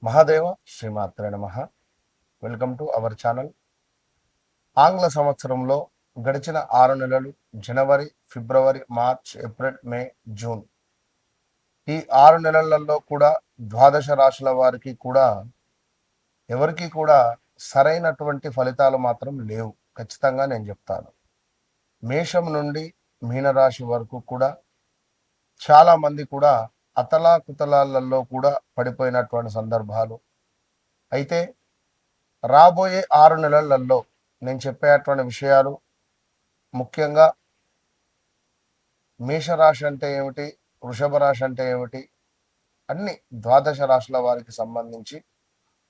మహాదేవ శ్రీమాత్రే నమః. Welcome to our channel. ఆంగ్ల సంవత్సరంలో గడిచిన 6 నెలలు జనవరి, ఫిబ్రవరి, మార్చ్, ఏప్రిల్, మే, జూన్ ఈ 6 నెలలలో కూడా ద్వాదశ రాశుల వారికి కూడా ఎవరికి కూడా సరైనటువంటి ఫలితాలు మాత్రం లేవు. ఖచ్చితంగా నేను చెప్తాను. మేషం నుండి మీనరాశి వరకు కూడా చాలా మంది కూడా అతలాకుతలాలలో కూడా పడిపోయినటువంటి సందర్భాలు. అయితే రాబోయే 6 నెలలలో నేను చెప్పేటువంటి విషయాలు ముఖ్యంగా మేషరాశి అంటే ఏమిటి, వృషభ రాశి అంటే ఏమిటి, అన్ని ద్వాదశ రాశుల వారికి సంబంధించి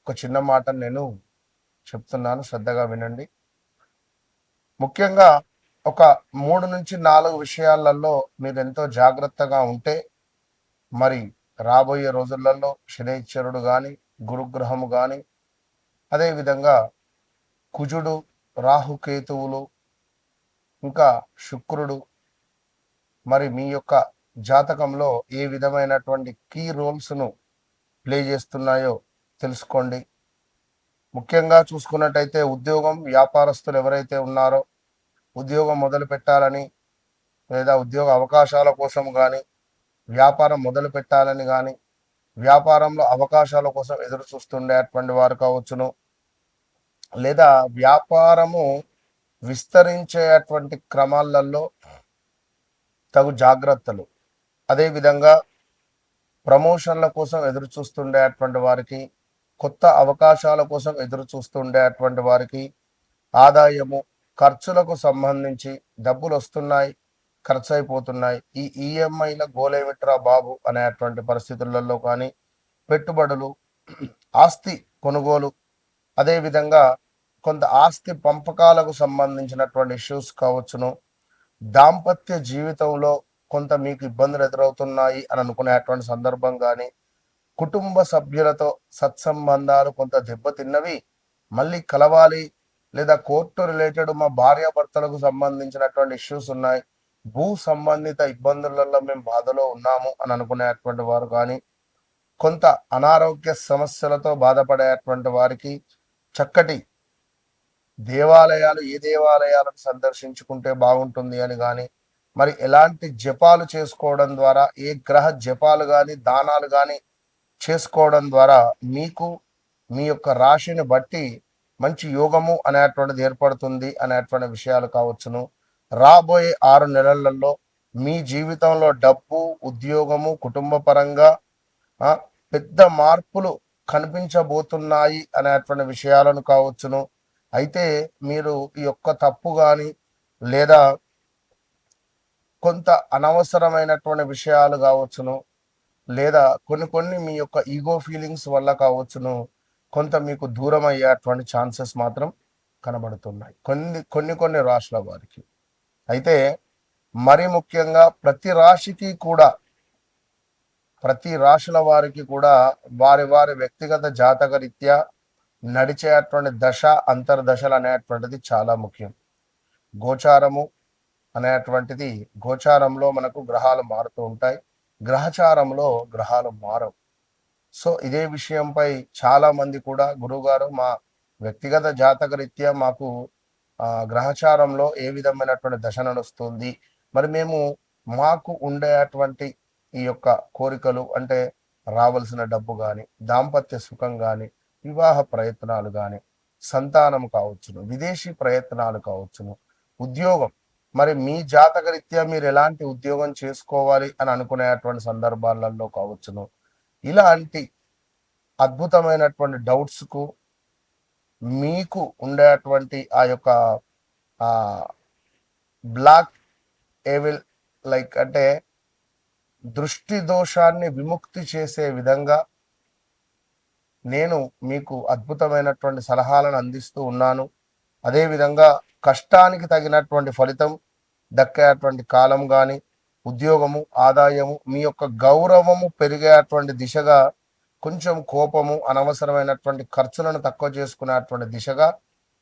ఒక చిన్న మాట నేను చెప్తున్నాను, శ్రద్ధగా వినండి. ముఖ్యంగా ఒక 3 నుంచి 4 విషయాలలో మీరు ఎంతో జాగ్రత్తగా ఉంటే మరి రాబోయే రోజులలో శనైశ్వరుడు కానీ, గురుగ్రహము కానీ, అదేవిధంగా కుజుడు, రాహుకేతువులు, ఇంకా శుక్రుడు మరి మీ యొక్క జాతకంలో ఏ విధమైనటువంటి కీ రోల్స్ను ప్లే చేస్తున్నాయో తెలుసుకోండి. ముఖ్యంగా చూసుకున్నట్టయితే ఉద్యోగం, వ్యాపారస్తులు ఎవరైతే ఉన్నారో ఉద్యోగం మొదలు పెట్టాలని లేదా ఉద్యోగ అవకాశాల కోసం కానీ, వ్యాపారం మొదలు పెట్టాలని కానీ, వ్యాపారంలో అవకాశాల కోసం ఎదురు చూస్తుండేటువంటి వారు కావచ్చును, లేదా వ్యాపారము విస్తరించేటువంటి క్రమాలలో తగు జాగ్రత్తలు, అదేవిధంగా ప్రమోషన్ల కోసం ఎదురు చూస్తుండేటువంటి వారికి, కొత్త అవకాశాల కోసం ఎదురు చూస్తుండేటువంటి వారికి, ఆదాయము, ఖర్చులకు సంబంధించి డబ్బులు వస్తున్నాయి, ఖర్చు అయిపోతున్నాయి, ఈ ఈఎంఐల గోలేమిట్రా బాబు అనేటువంటి పరిస్థితులలో కానీ, పెట్టుబడులు, ఆస్తి కొనుగోలు, అదేవిధంగా కొంత ఆస్తి పంపకాలకు సంబంధించినటువంటి ఇష్యూస్ కావచ్చును, దాంపత్య జీవితంలో కొంత మీకు ఇబ్బందులు ఎదురవుతున్నాయి అని అనుకునేటువంటి సందర్భం కానీ, కుటుంబ సభ్యులతో సత్సంబంధాలు కొంత దెబ్బతిన్నవి, మళ్ళీ కలవాలి, లేదా కోర్టు రిలేటెడ్ మా భార్యాభర్తలకు సంబంధించినటువంటి ఇష్యూస్ ఉన్నాయి, భూ సంబంధిత ఇబ్బందులలో మేము బాధలో ఉన్నాము అని అనుకునేటువంటి వారు కానీ, కొంత అనారోగ్య సమస్యలతో బాధపడేటువంటి వారికి చక్కటి దేవాలయాలు, ఏ దేవాలయాలను సందర్శించుకుంటే బాగుంటుంది అని కానీ, మరి ఎలాంటి జపాలు చేసుకోవడం ద్వారా, ఏ గ్రహ జపాలు కానీ దానాలు కానీ చేసుకోవడం ద్వారా మీకు మీ యొక్క రాశిని బట్టి మంచి యోగము అనేటువంటిది ఏర్పడుతుంది అనేటువంటి విషయాలు కావచ్చును. రాబోయే 6 నెలలలో మీ జీవితంలో డబ్బు, ఉద్యోగము, కుటుంబ పరంగా పెద్ద మార్పులు కనిపించబోతున్నాయి అనేటువంటి విషయాలను కావచ్చును. అయితే మీరు ఈ యొక్క తప్పు కానీ లేదా కొంత అనవసరమైనటువంటి విషయాలు కావచ్చును, లేదా కొన్ని మీ యొక్క ఈగో ఫీలింగ్స్ వల్ల కావచ్చును, కొంత మీకు దూరం అయ్యేటువంటి ఛాన్సెస్ మాత్రం కనబడుతున్నాయి కొన్ని రాశుల వారికి. అయితే మరి ముఖ్యంగా ప్రతి రాశుల వారికి కూడా వారి వారి వ్యక్తిగత జాతక రీత్యా నడిచేటువంటి దశ, అంతర్దశలు అనేటువంటిది చాలా ముఖ్యం. గోచారము అనేటువంటిది, గోచారంలో మనకు గ్రహాలు మారుతూ ఉంటాయి, గ్రహచారంలో గ్రహాలు మారవు. సో ఇదే విషయంపై చాలా మంది కూడా గురువుగారు మా వ్యక్తిగత జాతక రీత్యా మాకు గ్రహచారంలో ఏ విధమైనటువంటి దశ నడుస్తుంది, మరి మేము మాకు ఉండేటువంటి ఈ యొక్క కోరికలు అంటే రావాల్సిన డబ్బు కానీ, దాంపత్య సుఖం కానీ, వివాహ ప్రయత్నాలు కానీ, సంతానం కావచ్చును, విదేశీ ప్రయత్నాలు కావచ్చును, ఉద్యోగం, మరి మీ జాతక రీత్యా మీరు ఎలాంటి ఉద్యోగం చేసుకోవాలి అని అనుకునేటువంటి సందర్భాలలో కావచ్చును, ఇలాంటి అద్భుతమైనటువంటి డౌట్స్కు మీకు ఉండేటువంటి ఆ యొక్క బ్లాక్ ఏవిల్ లైక్ అంటే దృష్టి దోషాన్ని విముక్తి చేసే విధంగా నేను మీకు అద్భుతమైనటువంటి సలహాలను అందిస్తూ ఉన్నాను. అదేవిధంగా కష్టానికి తగినటువంటి ఫలితం దక్కేటువంటి కాలం కానీ, ఉద్యోగము, ఆదాయము, మీ యొక్క గౌరవము పెరిగేటువంటి దిశగా, కొంచెం కోపము, అనవసరమైనటువంటి ఖర్చులను తక్కువ చేసుకునేటువంటి దిశగా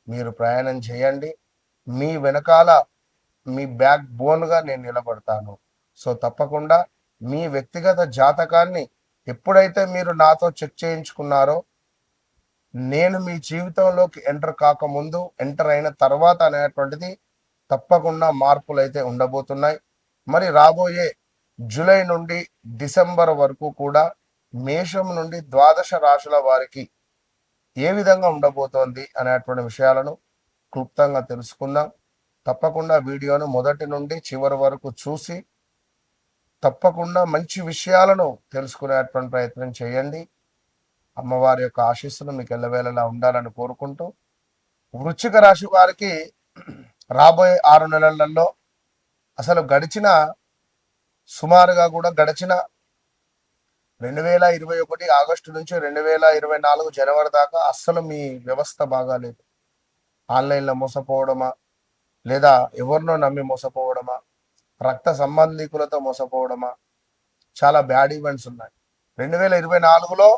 మీరు ప్రయాణం చేయండి. మీ వెనకాల మీ బ్యాక్ బోన్గా నేను నిలబడతాను. సో తప్పకుండా మీ వ్యక్తిగత జాతకాన్ని ఎప్పుడైతే మీరు నాతో చెక్ చేయించుకున్నారో, నేను మీ జీవితంలోకి ఎంటర్ కాకముందు, ఎంటర్ అయిన తర్వాత అనేటువంటిది తప్పకుండా మార్పులు అయితే ఉండబోతున్నాయి. మరి రాబోయే జూలై నుండి డిసెంబర్ వరకు కూడా మేషం నుండి ద్వాదశ రాశుల వారికి ఏ విధంగా ఉండబోతోంది అనేటువంటి విషయాలను క్లుప్తంగా తెలుసుకుందాం. తప్పకుండా వీడియోను మొదటి నుండి చివరి వరకు చూసి తప్పకుండా మంచి విషయాలను తెలుసుకునేటువంటి ప్రయత్నం చేయండి. అమ్మవారి యొక్క ఆశీస్సులు మీకు ఎల్లవేళలా ఉండాలని కోరుకుంటూ, వృశ్చిక రాశి వారికి రాబోయే 6 నెలలలో అసలు సుమారుగా కూడా గడిచిన 2021 ఆగస్టు నుంచి 2024 జనవరి దాకా అస్సలు మీ వ్యవస్థ బాగాలేదు. ఆన్లైన్లో మోసపోవడమా, లేదా ఎవరినో నమ్మి మోసపోవడమా, రక్త సంబంధికులతో మోసపోవడమా, చాలా బ్యాడ్ ఈవెంట్స్ ఉన్నాయి. 2024లో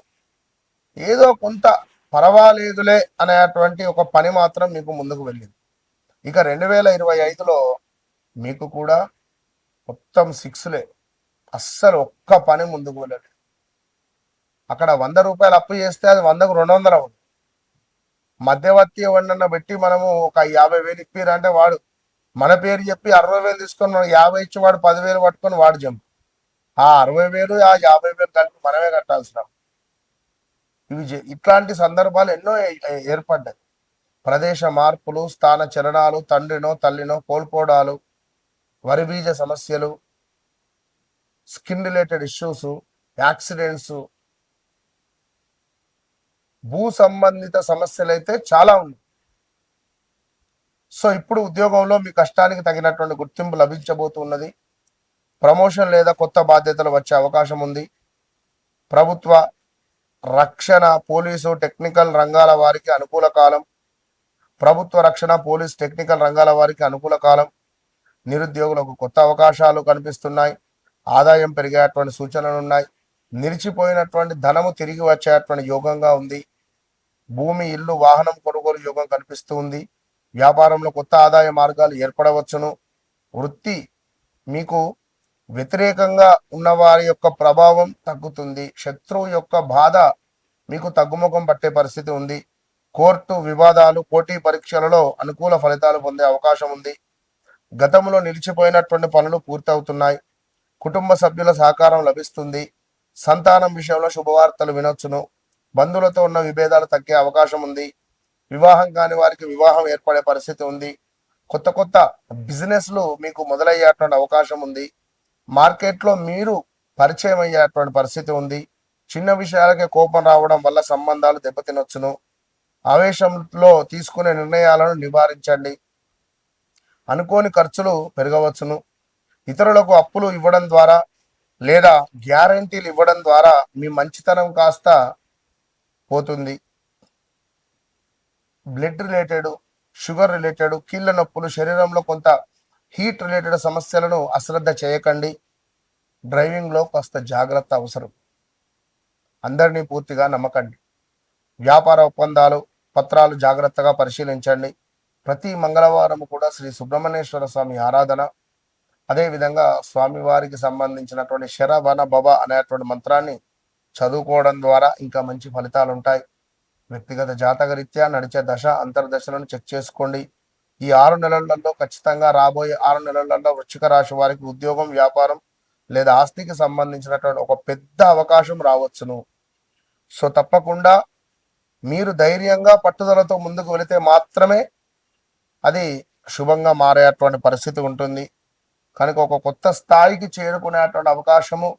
ఏదో కొంత పర్వాలేదులే అనేటువంటి ఒక పని మాత్రం మీకు ముందుకు వెళ్ళింది. ఇక 2025లో మీకు కూడా మొత్తం 6లే, అస్సలు ఒక్క పని ముందుకు వెళ్ళలేదు. అక్కడ 100 రూపాయలు అప్పు చేస్తే అది 100కు 200 అవుతుంది. మధ్యవర్తి ఎవరినన్నా పెట్టి మనము ఒక 50,000 ఇప్పిరంటే వాడు మన పేరు చెప్పి 60,000 తీసుకొని మనం 50 ఇచ్చి వాడు 10,000 పట్టుకొని వాడు జంపు. ఆ 60,000 ఆ 50,000 కలిపి మనమే కట్టాల్సిన ఇట్లాంటి సందర్భాలు ఎన్నో ఏర్పడ్డాయి. ప్రదేశ మార్పులు, స్థాన చలనాలు, తండ్రినో తల్లినో కోల్పోవడాలు, వరి బీజ సమస్యలు, స్కిన్ రిలేటెడ్ ఇష్యూస్, యాక్సిడెంట్స్, భూ సంబంధిత సమస్యలు అయితే చాలా ఉన్నాయి. సో ఇప్పుడు ఉద్యోగంలో మీ కష్టానికి తగినటువంటి గుర్తింపు లభించబోతున్నది. ప్రమోషన్ లేదా కొత్త బాధ్యతలు వచ్చే అవకాశం ఉంది. ప్రభుత్వ, రక్షణ, పోలీసు, టెక్నికల్ రంగాల వారికి అనుకూల కాలం. ప్రభుత్వ రక్షణ, పోలీస్, టెక్నికల్ రంగాల వారికి అనుకూల కాలం. నిరుద్యోగులకు కొత్త అవకాశాలు కనిపిస్తున్నాయి. ఆదాయం పెరిగేటువంటి సూచనలు ఉన్నాయి. నిలిచిపోయినటువంటి ధనము తిరిగి వచ్చేటువంటి యోగంగా ఉంది. భూమి, ఇల్లు, వాహనం కొనుగోలు యోగం కనిపిస్తూ ఉంది. వ్యాపారంలో కొత్త ఆదాయ మార్గాలు ఏర్పడవచ్చును. వృత్తి, మీకు వ్యతిరేకంగా ఉన్న వారి యొక్క ప్రభావం తగ్గుతుంది. శత్రువు యొక్క బాధ మీకు తగ్గుముఖం పట్టే పరిస్థితి ఉంది. కోర్టు వివాదాలు, పోటీ పరీక్షలలో అనుకూల ఫలితాలు పొందే అవకాశం ఉంది. గతంలో నిలిచిపోయినటువంటి పనులు పూర్తవుతున్నాయి. కుటుంబ సభ్యుల సహకారం లభిస్తుంది. సంతానం విషయంలో శుభవార్తలు వినొచ్చును. బంధువులతో ఉన్న విభేదాలు తగ్గే అవకాశం ఉంది. వివాహం కాని వారికి వివాహం ఏర్పడే పరిస్థితి ఉంది. కొత్త కొత్త బిజినెస్లు మీకు మొదలయ్యేటువంటి అవకాశం ఉంది. మార్కెట్లో మీరు పరిచయం అయ్యేటువంటి పరిస్థితి ఉంది. చిన్న విషయాలకే కోపం రావడం వల్ల సంబంధాలు దెబ్బతినొచ్చును. ఆవేశంలో తీసుకునే నిర్ణయాలను నివారించండి. అనుకోని ఖర్చులు పెరగవచ్చును. ఇతరులకు అప్పులు ఇవ్వడం ద్వారా లేదా గ్యారంటీలు ఇవ్వడం ద్వారా మీ మంచితనం కాస్త పోతుంది. బ్లడ్ రిలేటెడ్, షుగర్ రిలేటెడ్, కీళ్ళ నొప్పులు, శరీరంలో కొంత హీట్ రిలేటెడ్ సమస్యలను అశ్రద్ధ చేయకండి. డ్రైవింగ్లో కాస్త జాగ్రత్త అవసరం. అందరినీ పూర్తిగా నమ్మకండి. వ్యాపార ఒప్పందాలు, పత్రాలు జాగ్రత్తగా పరిశీలించండి. ప్రతి మంగళవారం కూడా శ్రీ సుబ్రహ్మణ్యేశ్వర స్వామి ఆరాధన, అదేవిధంగా స్వామివారికి సంబంధించినటువంటి శరవణ భవ అనేటువంటి మంత్రాన్ని చదువుకోవడం ద్వారా ఇంకా మంచి ఫలితాలు ఉంటాయి. వ్యక్తిగత జాతకరీత్యా నడిచే దశ అంతర్దశలను చెక్ చేసుకోండి. ఈ 6 నెలలలో ఖచ్చితంగా రాబోయే 6 నెలలలో వృశ్చిక రాశి వారికి ఉద్యోగం, వ్యాపారం లేదా ఆస్తికి సంబంధించినటువంటి ఒక పెద్ద అవకాశం రావచ్చును. సో తప్పకుండా మీరు ధైర్యంగా పట్టుదలతో ముందుకు వెళితే మాత్రమే అది శుభంగా మారేటువంటి పరిస్థితి ఉంటుంది. కనుక ఒక కొత్త స్థాయికి చేరుకునేటువంటి అవకాశము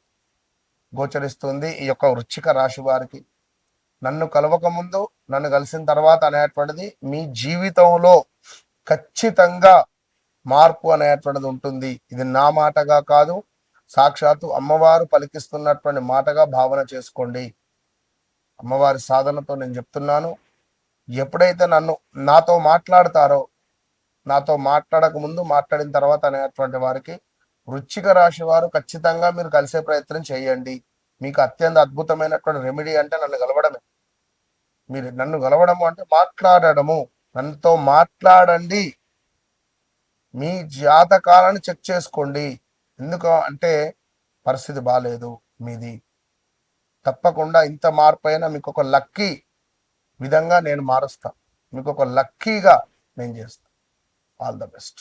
గోచరిస్తుంది ఈ యొక్క వృశ్చిక రాశి వారికి. నన్ను కలవక ముందు, నన్ను కలిసిన తర్వాత అనేటువంటిది మీ జీవితంలో ఖచ్చితంగా మార్పు అనేటువంటిది ఉంటుంది. ఇది నా మాటగా కాదు, సాక్షాత్తు అమ్మవారు పలికిస్తున్నటువంటి మాటగా భావన చేసుకోండి. అమ్మవారి సాధనతో నేను చెప్తున్నాను. ఎప్పుడైతే నాతో మాట్లాడతారో, నాతో మాట్లాడక ముందు, మాట్లాడిన తర్వాత అనేటువంటి వారికి వృశ్చిక రాశి వారు ఖచ్చితంగా మీరు కలిసే ప్రయత్నం చేయండి. మీకు అత్యంత అద్భుతమైనటువంటి రెమెడీ అంటే నన్ను కలవడమే. మీరు నన్ను కలవడము అంటే మాట్లాడడము. నన్నతో మాట్లాడండి. మీ జాతకాలను చెక్ చేసుకోండి. ఎందుకు అంటే పరిస్థితి బాగాలేదు మీది. తప్పకుండా ఇంత మార్పు అయినా మీకు ఒక లక్కీ విధంగా నేను మారుస్తా, మీకు ఒక లక్కీగా నేను చేస్తా. All the best.